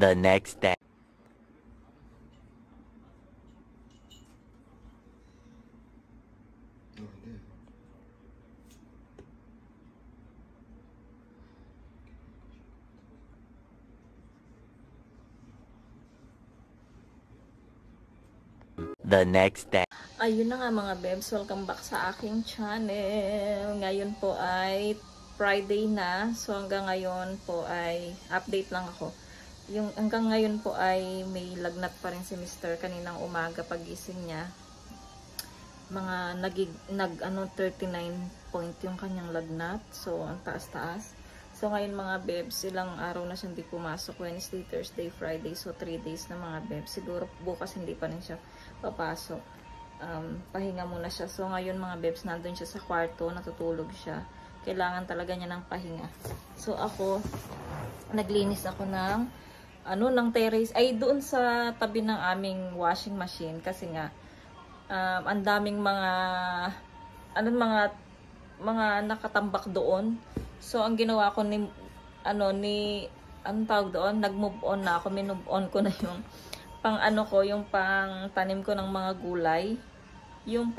The next day. The next day. Ayun na nga mga bebs, welcome back sa aking channel. Ngayon po ay Friday na. So hanggang ngayon po ay update lang ako. Hanggang ngayon po ay may lagnat pa rin si Mr. Kaninang umaga pagising niya. Mga 39 point yung kanyang lagnat. So ang taas-taas. So ngayon mga bebs, ilang araw na siyang hindi pumasok. Wednesday, Thursday, Friday. So 3 days na mga bebs. Siguro bukas hindi pa rin siya papasok. Pahinga muna siya. So ngayon mga bebs, nandun siya sa kwarto, natutulog siya. Kailangan talaga niya ng pahinga. So ako, naglinis ako ng terrace, ay doon sa tabi ng aming washing machine kasi nga ang daming mga nakatambak doon. So ang ginawa ko anong tawag doon, nag-move on na ako, minove on ko na yung yung pang tanim ko ng mga gulay. Yung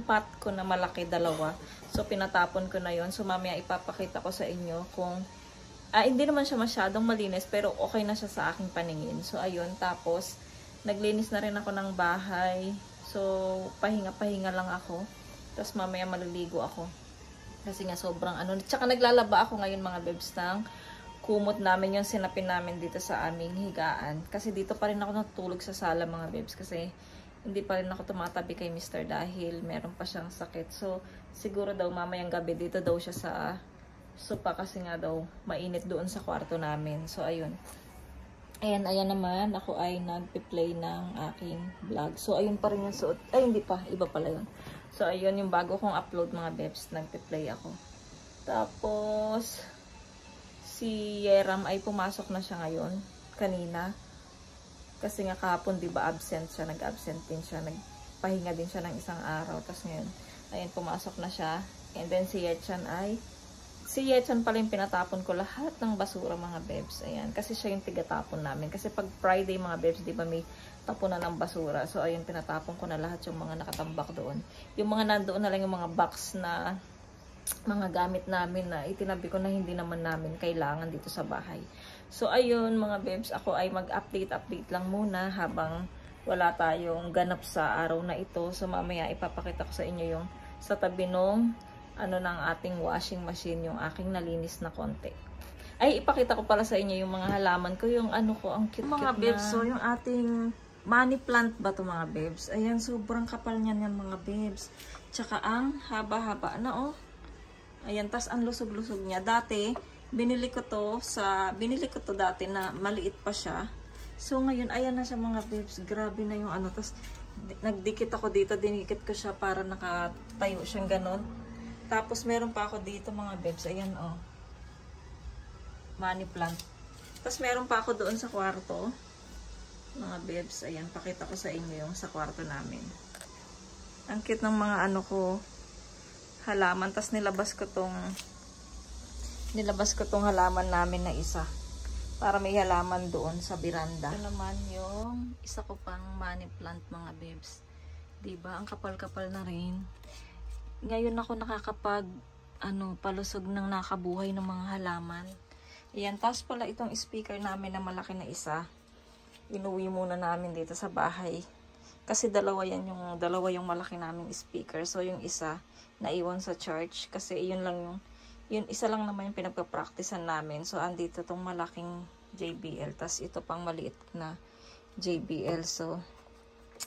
pot ko na malaki, dalawa. So pinatapon ko na yon. So mamaya ipapakita ko sa inyo kung hindi naman siya masyadong malinis pero okay na siya sa aking paningin. So ayun, tapos naglinis na rin ako ng bahay. So pahinga-pahinga lang ako. Tapos mamaya maliligo ako. Kasi nga sobrang tsaka naglalaba ako ngayon mga bebs ng kumot namin, yung sinapin namin dito sa aming higaan. Kasi dito pa rin ako natutulog sa sala mga bebs. Kasi hindi pa rin ako tumatabi kay Mr. dahil meron pa siyang sakit. So siguro daw mamayang gabi dito daw siya sa sopa kasi nga daw mainit doon sa kwarto namin. So ayun. Ayan naman. Ako ay nagpe-play ng aking vlog. So ayun pa rin yung suot. Ay hindi pa. Iba pala yun. So ayun yung bago kong upload mga bebs. Nagpe-play ako. Tapos si Yeram ay pumasok na siya ngayon. Kanina. Kasi nga kahapon diba absent siya. Nag-absent din siya. Nagpahinga din siya ng isang araw. Tapos ngayon, ayun pumasok na siya. And then si Yechan pala yung pinatapon ko lahat ng basura mga bebs. Ayan. Kasi siya yung tigatapon namin. Kasi pag Friday mga bebs, di ba may tapunan ng basura. So ayun, pinatapon ko na lahat yung mga nakatambak doon. Yung mga nandoon na lang yung mga box na mga gamit namin na itinabi ko na hindi naman namin kailangan dito sa bahay. So ayun mga bebs, ako ay mag-update lang muna habang wala tayong ganap sa araw na ito. So mamaya ipapakita ko sa inyo yung sa tabi nung ng ating washing machine, yung aking nalinis na konti. Ay ipakita ko pala sa inyo yung mga halaman ko, yung ang cute mga bebs. So yung ating money plant ba to mga bebs? Ayan, sobrang kapal niyan mga bebs. Tsaka ang haba-haba na Ayan, tas ang lusog-lusog niya. Dati, binili ko to dati na maliit pa siya. So ngayon, ayan na siya mga bebs. Grabe na yung tas nagdikit ako dito, dinikit ko siya para nakatayo siyang ganon. Tapos meron pa ako dito mga bebs. Ayan money plant. Tapos meron pa ako doon sa kwarto. Mga bebs, ayan, pakita ko sa inyo yung sa kwarto namin. Ang cute ng mga halaman. Tapos nilabas ko tong halaman namin na isa para may halaman doon sa biranda. Ito naman yung isa ko pang money plant mga bebs. Diba? Ang kapal-kapal na rin. Ngayon ako nakakapag palusog ng nakabuhay ng mga halaman. Ayan. Tapos pala itong speaker namin na malaki na isa. Inuwi muna namin dito sa bahay. Kasi dalawa yung malaki naming speaker. So yung isa naiwan sa church kasi yun isa lang naman yung pinagpa-practicean namin. So andito tong malaking JBL, tas ito pang maliit na JBL. So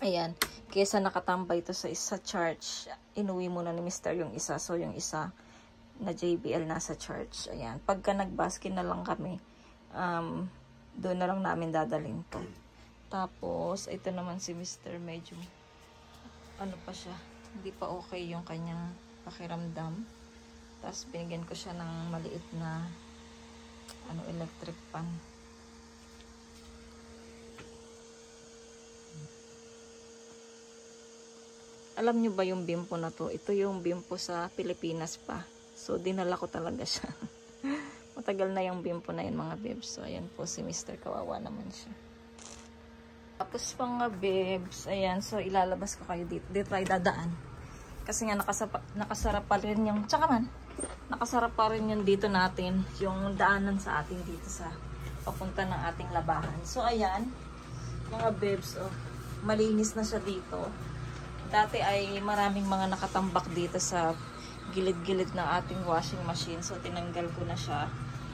ayan, kaysa nakatambay ito sa church, inuwi muna ni Mr. yung isa. So yung isa na JBL nasa church. Ayan, pagka nagbaskin na lang kami, doon na lang namin dadalhin to. Tapos ito naman si Mr. medyo pa siya, hindi pa okay yung kanyang pakiramdam. Tapos binigyan ko siya ng maliit na electric fan. Alam nyo ba yung bimpo na to? Ito yung bimpo sa Pilipinas pa. So dinala ko talaga siya. matagal na yung bimpo na yun mga bebs. So, ayan po si Mr. Kawawa naman siya. Tapos mga bebs, ayan. So, ilalabas ko kayo dito. Dito tayo dadaan. Kasi nga nakasarap pa rin yung, nakasarap pa rin yung dito natin. Yung daanan sa atin dito sa papunta ng ating labahan. So, ayan. Mga bebs, oh. Malinis na siya dito. Dati ay maraming mga nakatambak dito sa gilid-gilid ng ating washing machine. So, tinanggal ko na siya.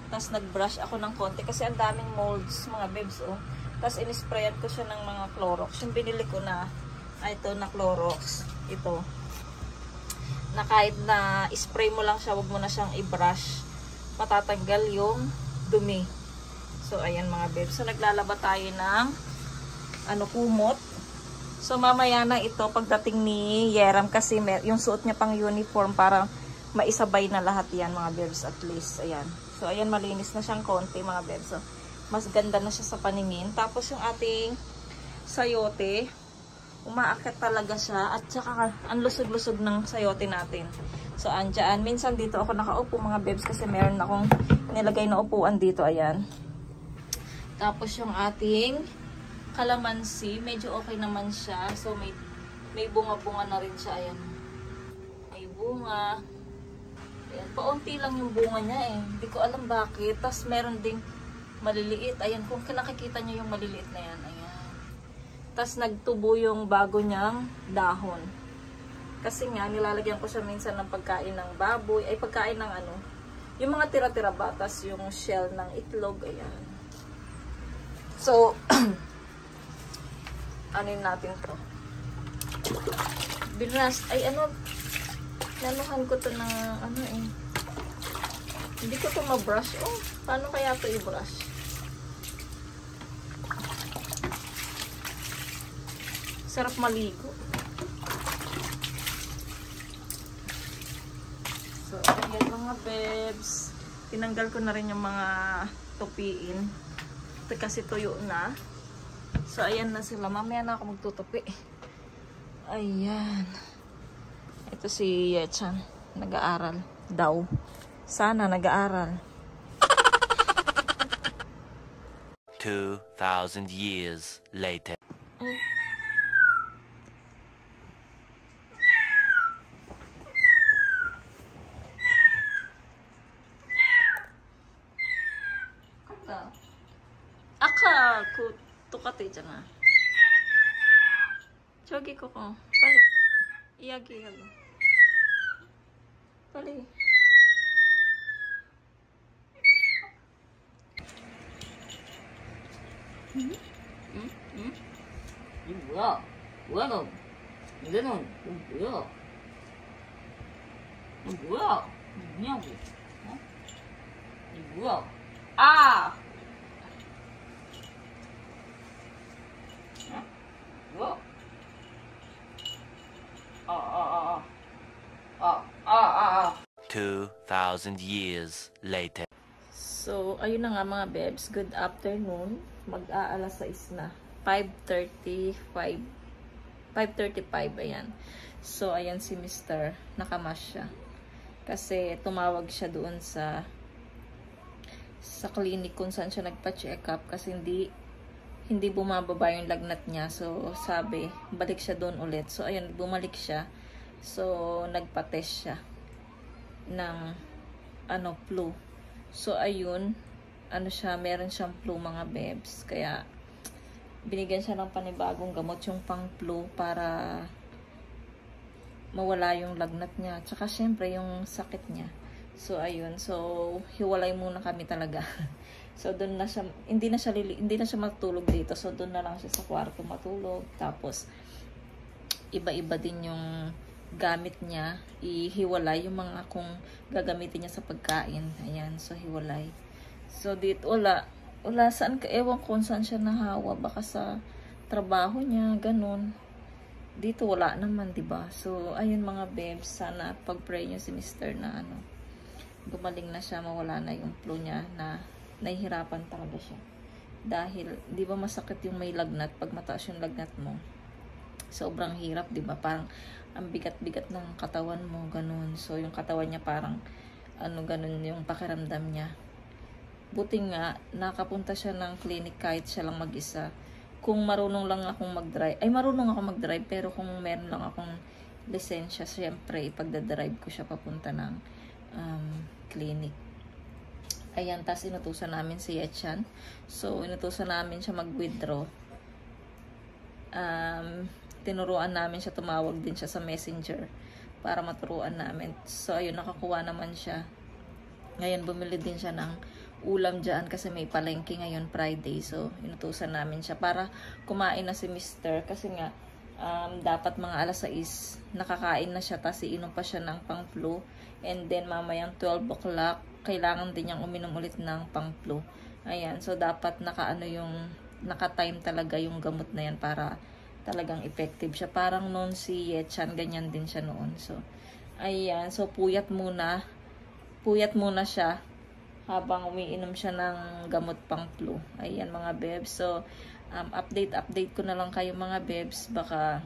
Tapos, nag-brush ako ng konti kasi ang daming molds, mga bebs, oh. Tapos, inisprayan ko siya ng mga Clorox. Yung binili ko na, ito na Clorox. Ito. Na kahit na spray mo lang siya, wag mo na siyang i-brush. Matatanggal yung dumi. So, ayan mga bebs. So, naglalaba tayo ng kumot. So, mamaya na ito pagdating ni Yeram kasi yung suot niya pang uniform para maisabay na lahat yan mga bebs at least. Ayan. So, ayan malinis na siyang konti mga bebs. So, mas ganda na siya sa paningin. Tapos, yung ating sayote, umaakit talaga siya at saka ang lusog-lusog ng sayote natin. So, andyan. Minsan dito ako nakaupo mga bebs kasi meron akong nilagay na upuan dito. Ayan. Tapos, yung ating kalamansi, medyo okay naman siya. So, may bunga-bunga na rin siya. Ayan. May bunga. Ayan. Paunti lang yung bunga niya eh. Hindi ko alam bakit. Tapos, meron ding maliliit. Ayan. Kung nakikita nyo yung maliliit na yan. Ayan. Tapos, nagtubo yung bago niyang dahon. Kasi nga, nilalagyan ko siya minsan ng pagkain ng baboy. Ay, pagkain ng yung mga tira-tira ba. Tapos, yung shell ng itlog. Ayan. So, anin natin to. Binas, nanuhan ko to ng, hindi ko to ma-brush. Oh, paano kaya to i-brush? Sarap maligo. So, ayan mga bebs. Tinanggal ko na rin yung mga tupiin. Ito kasi tuyo na. So, ayan na sila. Mamaya na ako magtutupi. Ayan. Ito si Yechan. Nag-aaral daw. Sana nag-aaral. 2,000 years later. Ay. Aka, tukate dyan na. Chogi ko ko. Pali. Iyagi yago. Pali. 이거 뭐야? 뭐야 너? 너는 뭐야? 너 뭐야? 너 뭐냐고? 어? 이 뭐야? 아! 뭐? 2,000 years later. So, ayun na nga mga bebs. Good afternoon. Mag-aalas 6 na. 5:35. 5:35, ayan. So, ayan si Mr. Nakamas siya. Kasi tumawag siya doon sa clinic kung saan siya nagpa-check up kasi hindi bumababa yung lagnat niya. So, sabi, balik siya doon ulit. So, ayun, bumalik siya. So, nagpa-test siya ng flu. So, ayun, meron siyang flu mga bebs. Kaya, binigyan siya ng panibagong gamot yung pang flu para mawala yung lagnat niya. Tsaka, syempre, yung sakit niya. So, ayun. So, hiwalay muna kami talaga. So, doon na siya, hindi na siya matulog dito. So, doon na lang siya sa kwarto matulog. Tapos, iba-iba din yung gamit niya. Ihiwalay yung mga kung gagamitin niya sa pagkain. Ayan. So, hiwalay. So, dito, wala saan ka, ewan kung saan siya nahawa. Baka sa trabaho niya, ganun. Dito, wala naman, diba? So, ayun mga bebs. Sana pag-pray niyo si Mr. na gumaling na siya, mawala na yung flu niya na nahihirapan talaga siya. Dahil, di ba masakit yung may lagnat pag mataas yung lagnat mo? Sobrang hirap, di ba? Parang ang bigat-bigat ng katawan mo, ganun. So, yung katawan niya parang, ganun yung pakiramdam niya. buti nga, nakapunta siya ng clinic kahit siya lang mag-isa. Kung marunong lang akong mag-drive, ay marunong ako mag-drive, pero kung meron lang akong lisensya, syempre, ipagdadrive ko siya papunta ng clinic. Ayan, tas inutusan namin si Yetchan. So, inutusan namin siya mag-withdraw. Tinuruan namin siya, tumawag din siya sa messenger para maturuan namin. So, ayun, nakakuha naman siya. Ngayon, bumili din siya ng ulam dyan kasi may palengke ngayon Friday. So, inutusan namin siya para kumain na si Mr. Kasi nga, dapat mga alas 6 nakakain na siya, tapos iinom pa siya ng pang-flu. And then, mamayang 12 o'clock, kailangan din niyang uminom ulit ng pang-flu. Ayan, so dapat naka-time talaga yung gamot na yan para talagang effective siya. Parang noon si Yetchan, ganyan din siya noon. So, ayan. So, puyat muna siya habang umiinom siya ng gamot pang flu. Ayan mga bebs. So, update ko na lang kayo mga bebs. Baka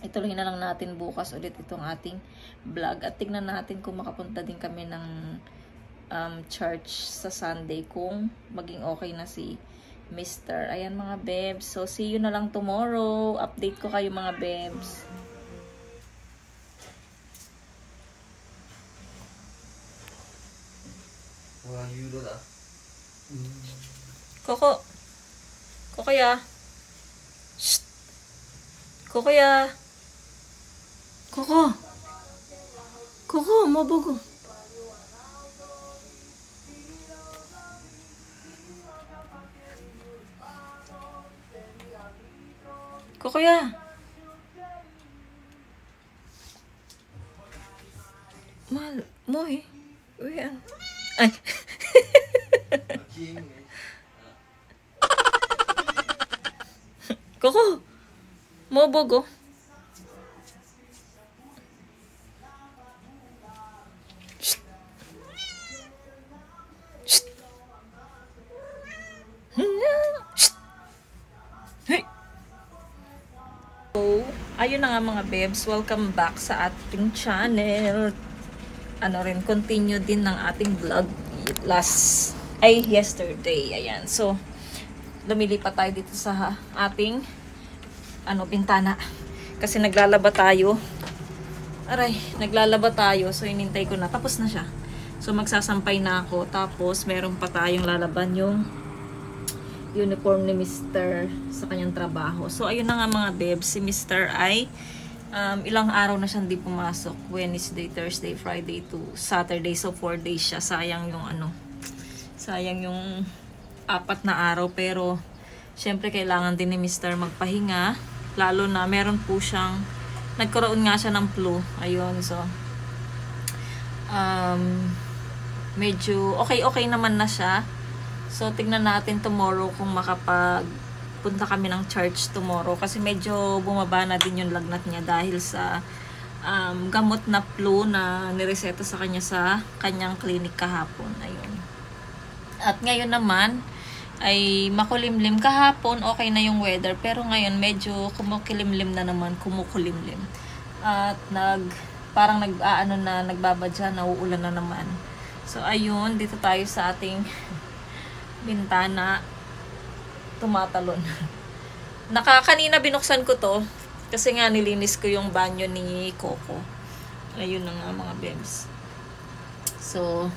ituloy na lang natin bukas ulit itong ating vlog. At tignan natin kung makapunta din kami ng church sa Sunday kung maging okay na si Mr. Ayan mga bebs. So, see you na lang tomorrow. Update ko kayo mga bebs. Wah, euro dah. Koko. Koko ya. Shh. Koko ya. Koko. Koko, mau bogo. Koko ya. Mal, moy. Uyan. Ay. Koko. Mau bogo. Shh. Shh. Shh. Hey. So, ayun na nga mga bebs, welcome back sa ating channel. Continue din ng ating vlog yesterday. Ayan. So, lumilipat tayo dito sa ating bintana. Kasi naglalaba tayo. Naglalaba tayo. So, inintay ko na. Tapos na siya. So, magsasampay na ako. Tapos, meron pa tayong lalaban yung uniform ni Mr. sa kanyang trabaho. So, ayun na nga mga bebs. Si Mr. ay ilang araw na siyang di pumasok. Wednesday, Thursday, Friday to Saturday. So, 4 days siya. Sayang yung 4 na araw. Pero, syempre, kailangan din ni Mr. magpahinga. Lalo na, meron po siyang, nagkaroon nga siya ng flu. Ayun, so, medyo okay naman na siya. So, tignan natin tomorrow kung punta kami ng church tomorrow kasi medyo bumaba na din yung lagnat niya dahil sa gamot na flu na nireseta sa kanya sa kanyang clinic kahapon. Ayun. At ngayon naman ay makulimlim. Kahapon okay na yung weather pero ngayon medyo kumukulimlim na naman, kumukulimlim. At parang nagbabadya, nauulan na naman. So ayun, dito tayo sa ating bintana. Tumatalon. Kanina binuksan ko to kasi nga nilinis ko yung banyo ni Coco. Ayun na nga mga bebs. So,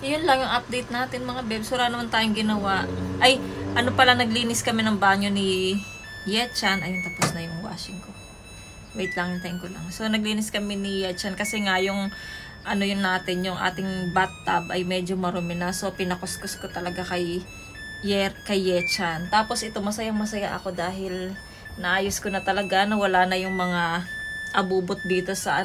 yun lang yung update natin mga bebs. Wala naman tayong ginawa. Ay, naglinis kami ng banyo ni Yetchan. Ayun, tapos na yung washing ko. Wait lang, hintayin ko lang. So, naglinis kami ni Yetchan kasi nga yung yung ating bathtub ay medyo marumi na. So, pinakuskus ko talaga kay Yetchan. Tapos ito, masaya ako dahil naayos ko na talaga, nawala na yung mga abubot dito sa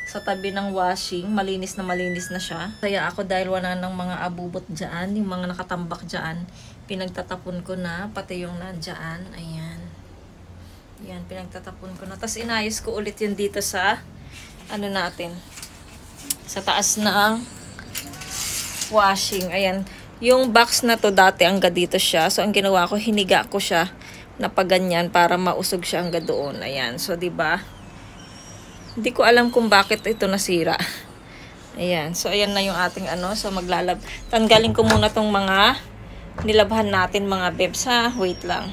sa tabi ng washing. Malinis na siya. Masaya ako dahil wala nang mga abubot dyan, yung mga nakatambak dyan. Pinagtatapon ko na, pati yung nandyan. Ayan. Yan, pinagtatapon ko na. Tapos inayos ko ulit yun dito sa sa taas ng washing. Ayan. Yung box na to dati hanggang dito siya. So, ang ginawa ko, hiniga ko siya na paganyan para mausog siya hanggang doon. Ayan. So, diba? Hindi ko alam kung bakit ito nasira. Ayan. So, ayan na yung ating ano. So, tanggalin ko muna tong mga nilabhan natin mga bebs ha. Wait lang.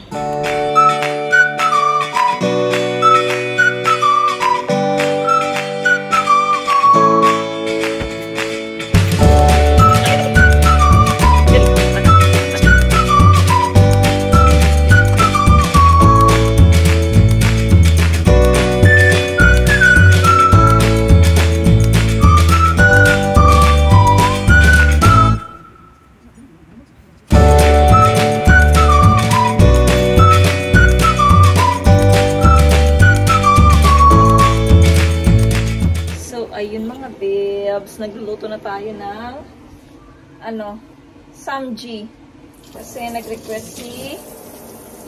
Ayun mga bebs, nagluluto na tayo ng samji. Kasi nag-request si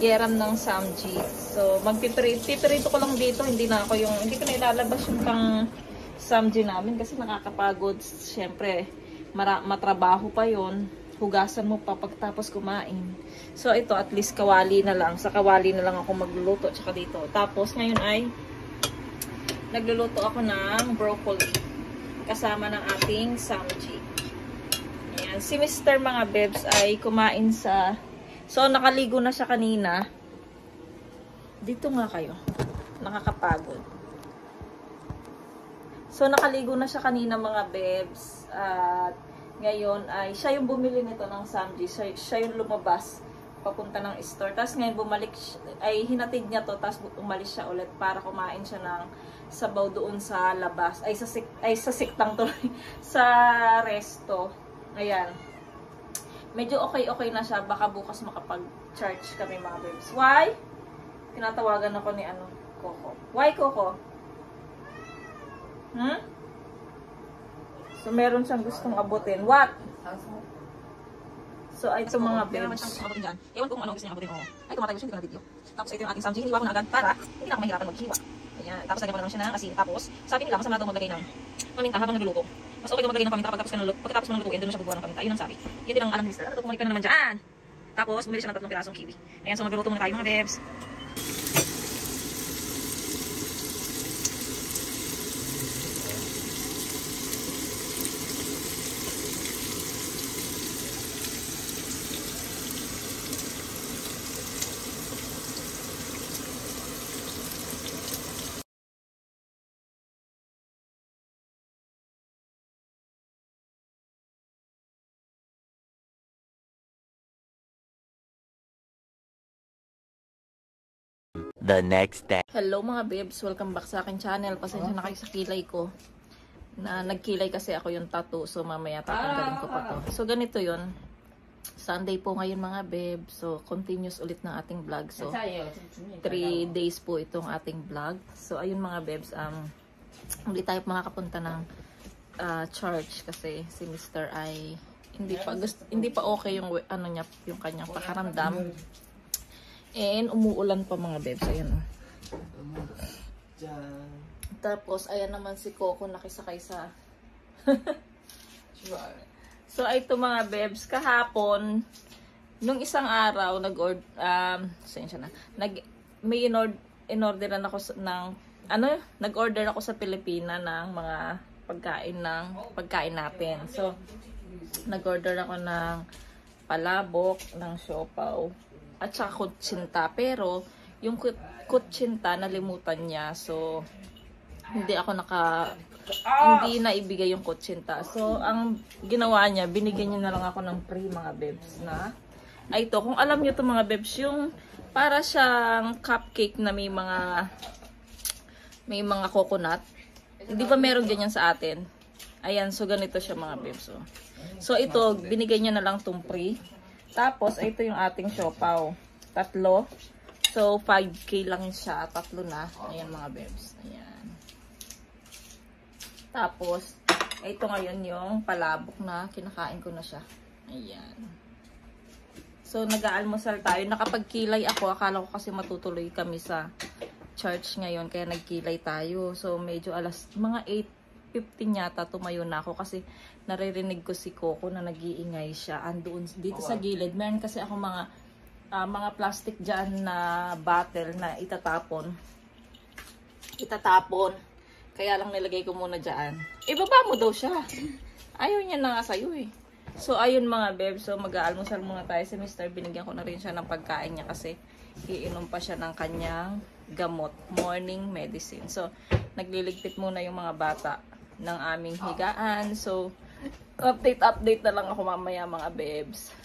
Yeram ng samji. So, pipirito ko lang dito, hindi ko na ilalabas yung pang samji namin kasi nakakapagod. Siyempre, matrabaho pa yon. Hugasan mo pa pagtapos kumain. So, ito at least kawali na lang. Sa kawali na lang ako magluluto tsaka dito. Tapos, ngayon ay nagluluto ako ng broccoli kasama ng ating samji. Ayan. Si Mr. mga bebs ay kumain sa... So, nakaligo na siya kanina. Dito nga kayo. Nakakapagod. So, nakaligo na siya kanina mga bebs. At ngayon ay siya yung bumili nito ng samji. Siya yung lumabas papunta ng store. Tapos ngayon bumalik, ay hinatid niya to, tapos umalis siya ulit para kumain siya ng sabaw doon sa labas. Sa siktang to, sa resto. Ayan. Medyo okay na siya. Baka bukas makapag-charge kami mga babes. Why? Tinatawagan ako ni Coco. Why, Coco? So, meron siyang gustong abutin. What? So, ay ito mga babes. Ewan ko kung ano gusto niya abutin. Ay, tumatay siya, hindi ko na video. Tapos, ito yung ating samji. Hiniwa ko na agad para hindi na ako mahirapan maghiwa. Ayan. Tapos, lagyan mo naman siya ng asin. Tapos, sabi nila, masama daw maglagay ng paminta habang nagluluto. Mas okay daw maglagay ng paminta pagkatapos mo lutuin, doon na siya bubuha ng paminta. Ayun ang sabi. Yun din ang alam ni Mr. Bumalik ka na naman dyan. Tapos, bumili siya ng 3 pirasong kiwi. Ayan, so magluluto muna tayo mga babes. The next day. Hello mga babes, welcome back sa akin channel. Pasensya na kayo sa kilay ko. Nagkilay kasi ako yung tattoo, so mamaya tatanggalin ko pa to. So ganito yun. Sunday po ngayon mga babes. So continuous ulit ng ating vlog. So 3 days po itong ating vlog. So ayun mga babes, hindi tayo makakapunta ng church kasi si Mr. ay hindi pa okay yung yung kanyang pakaramdam. And umuulan pa mga babes. Ayan o. Tapos, ayan naman si Coco nakisakay sa... So, ito mga babes. Kahapon, nung isang araw, in-orderan ako nag-order ako sa Pilipina ng mga pagkain natin. So, nag-order ako ng palabok, ng siopaw, at saka kutsinta. Pero, yung kutsinta, nalimutan niya. So, hindi naibigay yung kutsinta. So, ang ginawa niya, binigyan niya na lang ako ng free mga bebs na. Ay, ito. Kung alam niyo to mga bebs, yung para siyang cupcake na may mga coconut. Hindi ba meron ganyan sa atin? Ayan, so ganito siya mga bebs. So, ito, binigay niya na lang tong free. Tapos, ito yung ating siopaw. 3. So, 5K lang siya. 3 na. Ayan mga bebs. Ayan. Tapos, ito ngayon yung palabok na kinakain ko na siya. Ayan. So, nag-aalmusal tayo. Nakapagkilay ako. Akala ko kasi matutuloy kami sa church ngayon. Kaya nagkilay tayo. So, medyo mga 8:15 yata tumayo na ako kasi naririnig ko si Coco na nag-iingay siya. Andoon dito sa gilid. Meron kasi ako mga plastic dyan na bottle na itatapon. Kaya lang nilagay ko muna dyan. Ibaba mo daw siya. Ayaw niya na nga sa'yo eh. So, ayun mga beb. So, mag-aalmusal muna tayo si Mr. Binigyan ko na rin siya ng pagkain niya kasi iinom pa siya ng kanyang gamot. Morning medicine. So, nagliligpit muna yung mga bata ng aming higaan. So, update na lang ako mamaya mga bebs.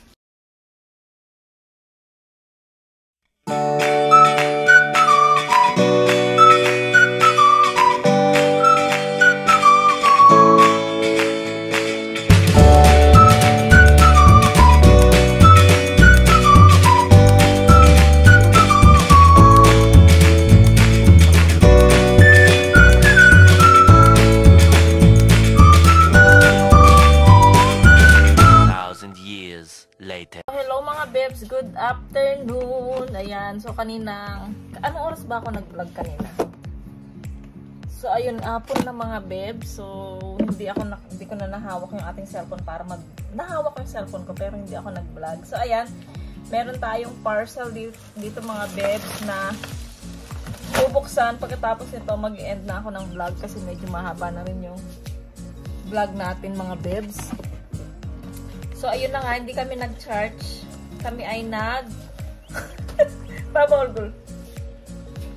Hello mga bebs, good afternoon. Ayan, so kanina, anong oras ba ako nag-vlog kanina? So ayun, hapon na mga bebs. So hindi ko na nahawak yung ating cellphone para nahawak ko yung cellphone ko pero hindi ako nag-vlog. So ayan, meron tayong parcel dito mga bebs na bubuksan. Pagkatapos nito mag-end na ako ng vlog kasi medyo mahaba na rin yung vlog natin mga bebs. So, ayun na nga, hindi kami nag-charge. Kami ay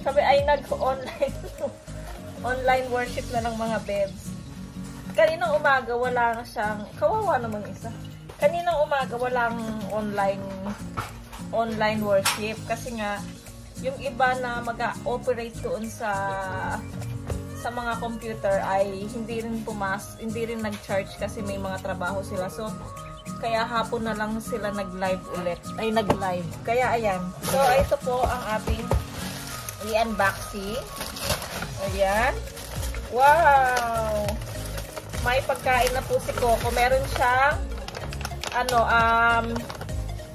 Kami ay online worship na ng mga bebs. Kaninang umaga, wala na siyang, kawawa naman isa. Kaninang umaga, walang online worship. Kasi nga, yung iba na mag-operate doon sa mga computer ay hindi rin nag-charge kasi may mga trabaho sila. So, kaya hapon na lang sila nag-live ulit. Kaya ayan. So, ito po ang ating i-unboxing. Ayan. Wow! May pagkain na po si Coco. Meron siyang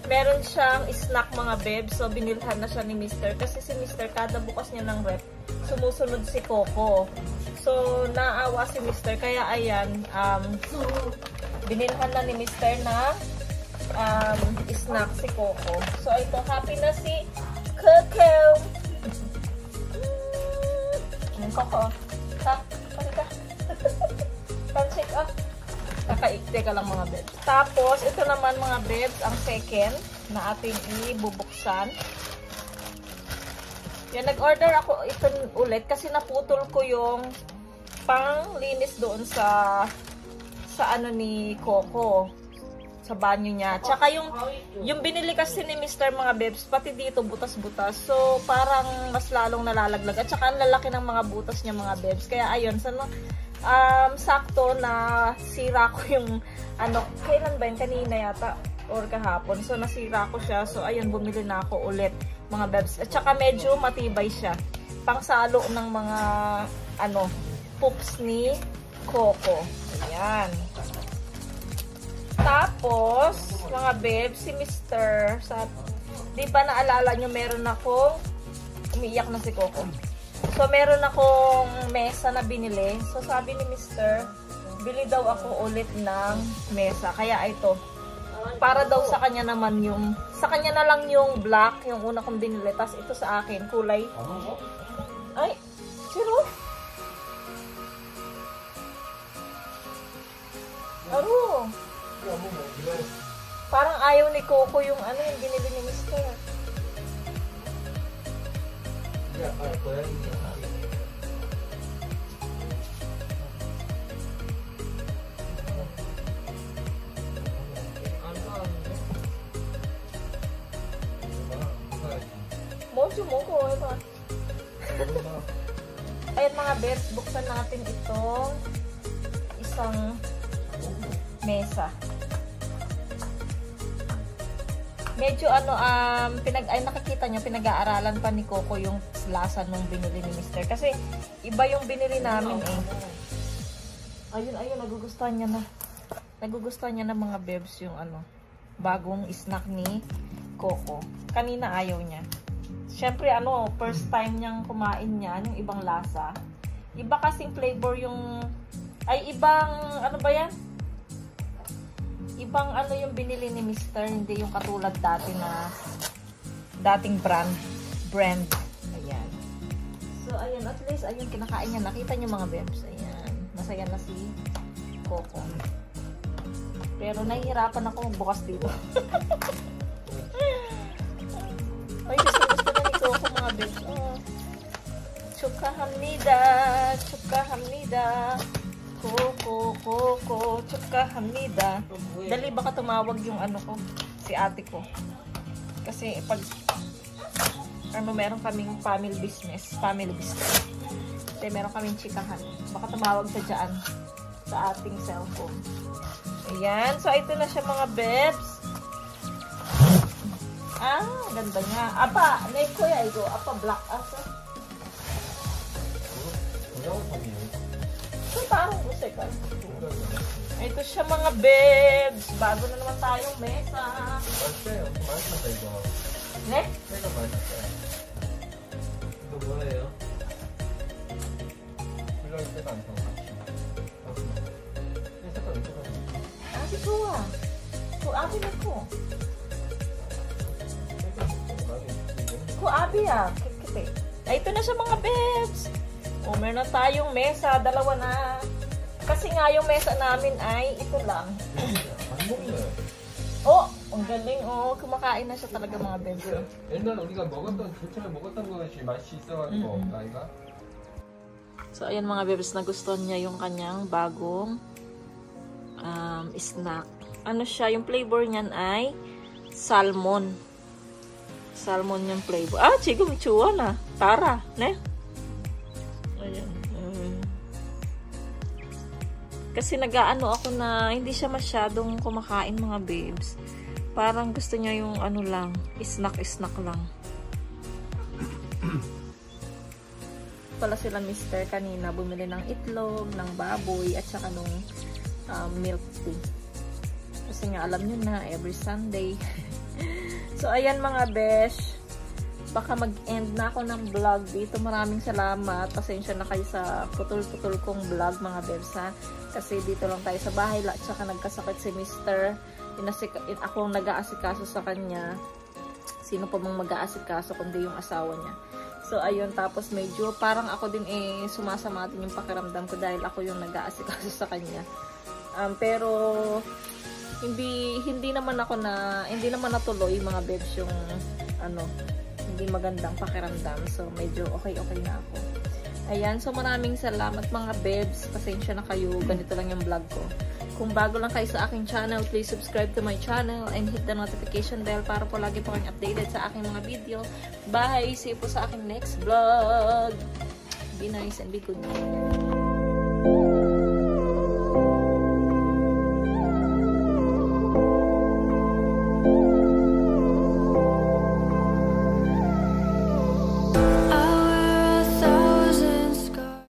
meron siyang snack mga bebs. So, binilhan na siya ni Mr. Kasi si Mr. kada bukas niya ng rep, sumusunod si Coco. So, naawa si Mr. Kaya ayan, binilhan na ni Mr. na snack si Coco. So, ito, happy na si Coco. Coco, ha? Halika. Pansik, kakaikte ka lang mga bebs. Tapos, ito naman mga bebs, ang second na ating ibubuksan. Yan, nag-order ako ito ulit kasi naputol ko yung panglinis doon sa ano ni Coco sa banyo niya. Tsaka yung binili kasi ni Mr. mga bebs, pati dito butas-butas. So parang mas lalong nalalaglag. At tsaka ang lalaki ng mga butas niya mga bebs. Kaya ayun, sakto na sira ko yung kailan ba yun? Kanina yata or kahapon. So nasira ko siya. So ayun, bumili na ako ulit mga bebs. At tsaka medyo matibay siya. Pangsalo ng mga poops ni Coco. Ayan. Tapos, mga bebs, si Mr. Di ba naalala nyo, meron akong umiiyak na si Coco. So, meron akong mesa na binili. So, sabi ni Mr. bili daw ako ulit ng mesa. Kaya ito, para daw sa kanya naman sa kanya na lang yung black, yung una kong binili. Tapos ito sa akin, kulay. Ay, siro? Ano? Parang ayaw ni Coco yung yung binili ni Mr. Ayan mga bebs, buksan natin itong isang mesa. Medyo nakikita nyo, pinag-aaralan pa ni Coco yung lasa nung binili ni Mr. Kasi iba yung binili namin eh. Ayun, nagugustuhan niya na. Nagugustuhan niya na mga bebs yung bagong snack ni Coco. Kanina ayaw niya. Siyempre first time niyang kumain niyan, yung ibang lasa. Iba kasing flavor yung, ibang, ba yan? Ibang yung binili ni Mr. Hindi yung katulad dati na, dating brand. Ayan. So, ayan, at least, ayun, kinakain niya. Nakita niyo mga bebs. Ayan, masaya na si Coco. Pero nahihirapan ako bukas dito. Ay, gusto na ni Coco mga bebs. Oh. Chukahamnida, chukahamnida. Coco, chukahamnida. Dali, baka tumawag yung ano ko, si ate ko. Kasi pag meron kaming family business. Kasi meron kaming chikahan. Baka tumawag siya dyan sa ating cellphone. Ayan. So, ito na siya mga bebs. Ah, ganda nga. Apa, like ko ya, ito. Apa, black asa. So, parang usay ka. Ito siya mga bebs. Bago na naman tayong mesa. Ne? 이거 뭐예요? 이럴 때가 안 타고 Ate ko ah. Ko abi na ko. Ko abi ah. Kikite. Ay, ito na siya mga bebs. O, meron na tayong mesa. Dalawa na. Kasi nga yung mesa namin ay ito lang. Oh, ang galing. Oh, kumakain na siya talaga mga bebs. 옛날 우리가 먹었던 교촌에 먹었던 것이 맛이 있어가지고 아이가 So, ayan mga bebs, nagustuhan niya yung kanyang bagong snack. Ano siya, yung flavor niyan ay salmon. Salmon yung flavor. Ah, chigo, michuwa na. Tara, ne? Ayan. Kasi nag-aano ako na hindi siya masyadong kumakain mga babes. Parang gusto niya yung ano lang, snack lang. Pala sila mister kanina, bumili ng itlog, ng baboy, at saka nung milk tea. Kasi nga alam nyo na, every Sunday. So ayan mga besh, baka mag-end na ako ng vlog dito. Maraming salamat. Pasensya na kayo sa putol-putol kong vlog mga bebs ha. Kasi dito lang tayo sa bahay. At saka nagkasakit si Mr. Ako ang nag-aasikaso sa kanya. Sino pa bang mag-aasikaso kundi yung asawa niya. So ayun, tapos medyo parang ako din sumasama din yung pakiramdam ko dahil ako yung nag-aasikaso sa kanya. Pero hindi naman natuloy mga bebs yung hindi magandang pakiramdam. So, medyo okay na ako. Ayan. So, maraming salamat mga bebs. Pasensya na kayo. Ganito lang yung vlog ko. Kung bago lang kayo sa aking channel, please subscribe to my channel and hit the notification bell para po lagi po kayong updated sa aking mga video. Bye! See you po sa aking next vlog. Be nice and be good.